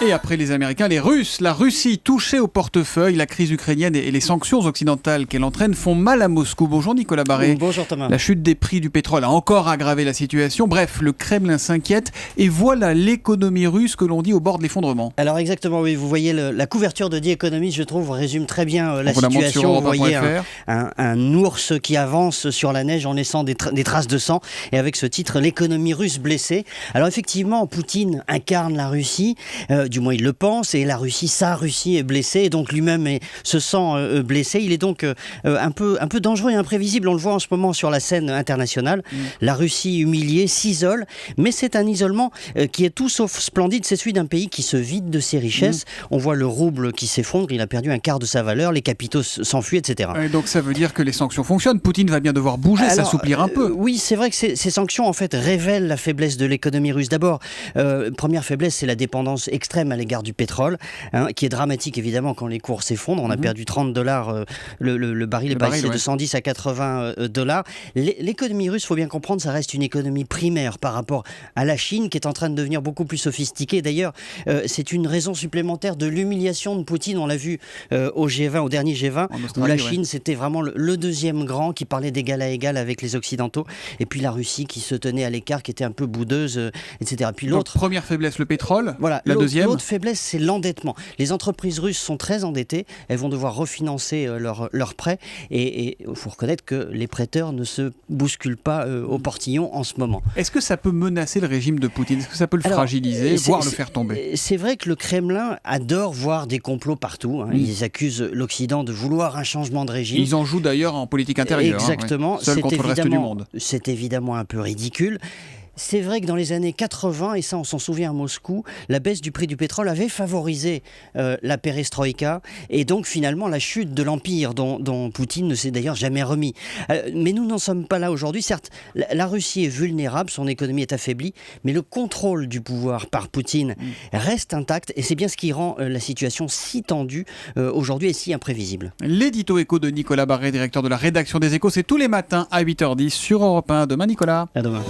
Et après les Américains, les Russes, la Russie touchée au portefeuille, la crise ukrainienne et les sanctions occidentales qu'elle entraîne font mal à Moscou. Bonjour Nicolas Barré. Bonjour Thomas. La chute des prix du pétrole a encore aggravé la situation. Bref, le Kremlin s'inquiète et voilà l'économie russe que l'on dit au bord de l'effondrement. Alors exactement, oui, vous voyez la couverture de The Economist, je trouve, résume très bien la situation. Vous voyez un ours qui avance sur la neige en laissant des traces de sang et avec ce titre, l'économie russe blessée. Alors effectivement, Poutine incarne la Russie, du moins il le pense, et la Russie, sa Russie est blessée, et donc lui-même se sent blessé. Il est donc un peu dangereux et imprévisible, on le voit en ce moment sur la scène internationale. La Russie humiliée s'isole, mais c'est un isolement qui est tout sauf splendide, c'est celui d'un pays qui se vide de ses richesses. On voit le rouble qui s'effondre, il a perdu un quart de sa valeur, les capitaux s'enfuient, etc. Et donc ça veut dire que les sanctions fonctionnent, Poutine va bien devoir bouger, s'assouplir un peu. Oui, c'est vrai que ces sanctions en fait révèlent la faiblesse de l'économie russe. D'abord, première faiblesse, c'est la dépendance extrême à l'égard du pétrole, qui est dramatique évidemment quand les cours s'effondrent. On a perdu $30, le baril est passé de 110 à 80 $. L'économie russe, il faut bien comprendre, ça reste une économie primaire par rapport à la Chine qui est en train de devenir beaucoup plus sophistiquée. D'ailleurs, c'est une raison supplémentaire de l'humiliation de Poutine. On l'a vu au G20, au dernier G20, où la Chine, c'était vraiment le deuxième grand qui parlait d'égal à égal avec les Occidentaux. Et puis la Russie qui se tenait à l'écart, qui était un peu boudeuse, etc. Puis l'autre... Première faiblesse, le pétrole. Voilà, la deuxième. L'autre faiblesse, c'est l'endettement. Les entreprises russes sont très endettées. Elles vont devoir refinancer leurs prêts. Et il faut reconnaître que les prêteurs ne se bousculent pas au portillon en ce moment. Est-ce que ça peut menacer le régime de Poutine? Est-ce que ça peut le fragiliser, voire le faire tomber? C'est vrai que le Kremlin adore voir des complots partout. Ils accusent l'Occident de vouloir un changement de régime. Ils en jouent d'ailleurs en politique intérieure. Exactement. Seul contre le reste du monde. C'est évidemment un peu ridicule. C'est vrai que dans les années 80, et ça on s'en souvient à Moscou, la baisse du prix du pétrole avait favorisé la perestroïka et donc finalement la chute de l'empire dont Poutine ne s'est d'ailleurs jamais remis. Mais nous n'en sommes pas là aujourd'hui. Certes, la Russie est vulnérable, son économie est affaiblie, mais le contrôle du pouvoir par Poutine reste intact et c'est bien ce qui rend la situation si tendue aujourd'hui et si imprévisible. L'édito écho de Nicolas Barré, directeur de la rédaction des Échos, c'est tous les matins à 8h10 sur Europe 1. Demain Nicolas. À demain.